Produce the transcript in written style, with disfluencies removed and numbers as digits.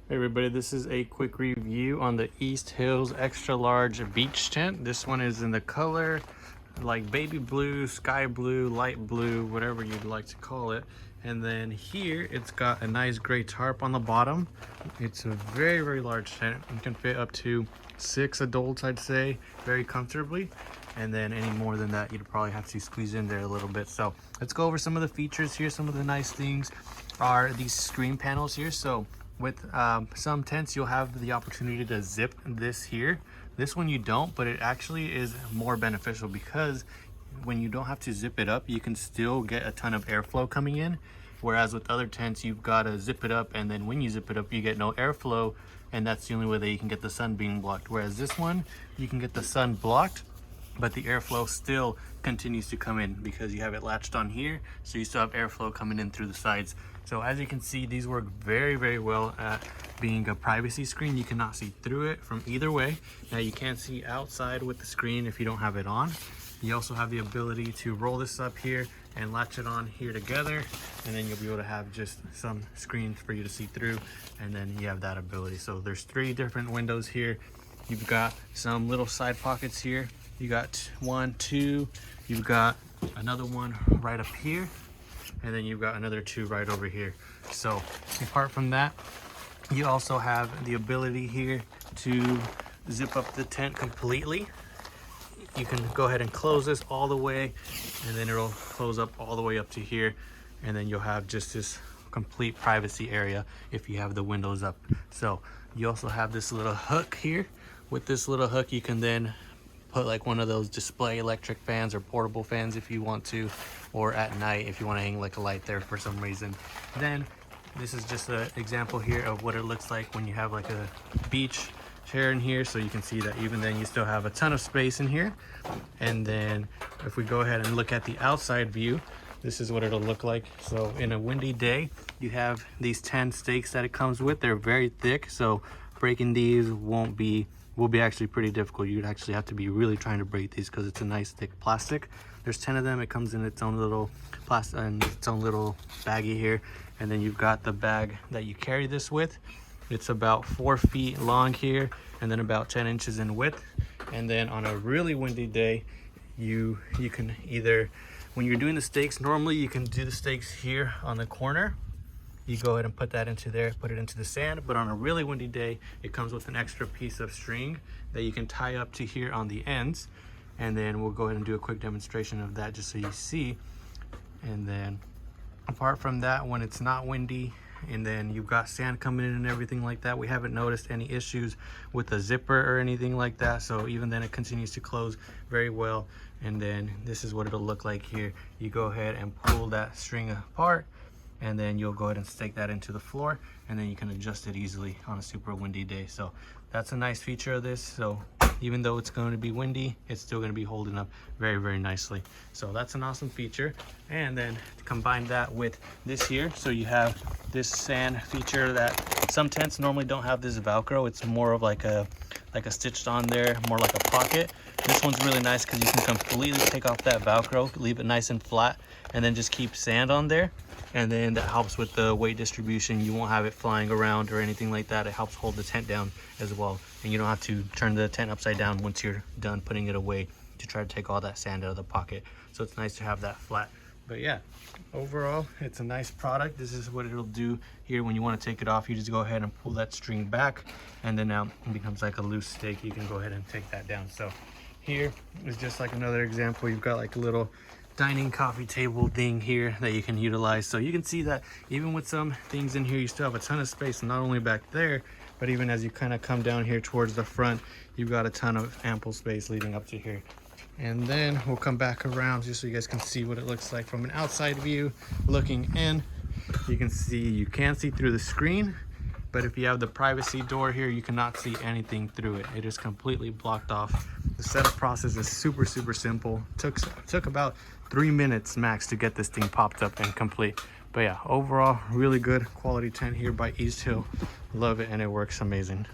Hey everybody, this is a quick review on the Easthills extra large beach tent. This one is in the color like baby blue, sky blue, light blue, whatever you'd like to call it. And then here it's got a nice gray tarp on the bottom. It's a very large tent. You can fit up to 6 adults, I'd say, very comfortably. And then any more than that, you'd probably have to squeeze in there a little bit. So let's go over some of the features here. Some of the nice things are these screen panels here. So with some tents, you'll have the opportunity to zip this here. This one you don't, but it actually is more beneficial because when you don't have to zip it up, you can still get a ton of airflow coming in. Whereas with other tents, you've got to zip it up, and then when you zip it up, you get no airflow, and that's the only way that you can get the sun being blocked. Whereas this one, you can get the sun blocked, but the airflow still continues to come in because you have it latched on here, so you still have airflow coming in through the sides. So as you can see, these work very well at being a privacy screen. You cannot see through it from either way. Now you can't see outside with the screen if you don't have it on. You also have the ability to roll this up here and latch it on here together, and then you'll be able to have just some screens for you to see through, and then you have that ability. So there's 3 different windows here. You've got some little side pockets here. You got 1, 2, you've got another one right up here, and then you've got another 2 right over here. So apart from that, you also have the ability here to zip up the tent completely. You can go ahead and close this all the way, and then it'll close up all the way up to here, and then you'll have just this complete privacy area if you have the windows up. So you also have this little hook here. With this little hook, you can then put like one of those display electric fans or portable fans if you want to, or at night if you want to hang like a light there for some reason. Then this is just an example here of what it looks like when you have like a beach chair in here. So you can see that even then you still have a ton of space in here. And then if we go ahead and look at the outside view, this is what it'll look like. So in a windy day, you have these 10 stakes that it comes with. They're very thick, so breaking these will be actually pretty difficult. You'd actually have to be really trying to break these because it's a nice thick plastic. There's 10 of them. It comes in its own little plastic and its own little baggie here. And then you've got the bag that you carry this with. It's about 4 feet long here, and then about 10 inches in width. And then on a really windy day, you can either, when you're doing the stakes, normally you can do the stakes here on the corner. You go ahead and put that into there, put it into the sand. But on a really windy day, it comes with an extra piece of string that you can tie up to here on the ends. And then we'll go ahead and do a quick demonstration of that just so you see. And then apart from that, when it's not windy and then you've got sand coming in and everything like that, we haven't noticed any issues with the zipper or anything like that. So even then it continues to close very well. And then this is what it'll look like here. You go ahead and pull that string apart, and then you'll go ahead and stake that into the floor, and then you can adjust it easily on a super windy day. So that's a nice feature of this. So even though it's going to be windy, it's still going to be holding up very nicely. So that's an awesome feature. And then to combine that with this here, so you have this sand feature that some tents normally don't have. This Velcro, it's more of like a stitched on there, more like a pocket. This one's really nice because you can completely take off that Velcro, leave it nice and flat, and then just keep sand on there. And then that helps with the weight distribution. You won't have it flying around or anything like that. It helps hold the tent down as well. And you don't have to turn the tent upside down once you're done putting it away to try to take all that sand out of the pocket. So it's nice to have that flat. But yeah, overall, it's a nice product. This is what it'll do here when you want to take it off. You just go ahead and pull that string back, and then now it becomes like a loose stake. You can go ahead and take that down. So here is just like another example. You've got like a little dining coffee table thing here that you can utilize. So you can see that even with some things in here, you still have a ton of space, not only back there, but even as you kind of come down here towards the front, you've got a ton of ample space leading up to here. And then we'll come back around just so you guys can see what it looks like from an outside view. Looking in, you can see through the screen, but if you have the privacy door here, you cannot see anything through it. It is completely blocked off. The setup process is super simple. Took about 3 minutes max to get this thing popped up and complete. But yeah, overall, really good quality tent here by Easthill. Love it, and it works amazing.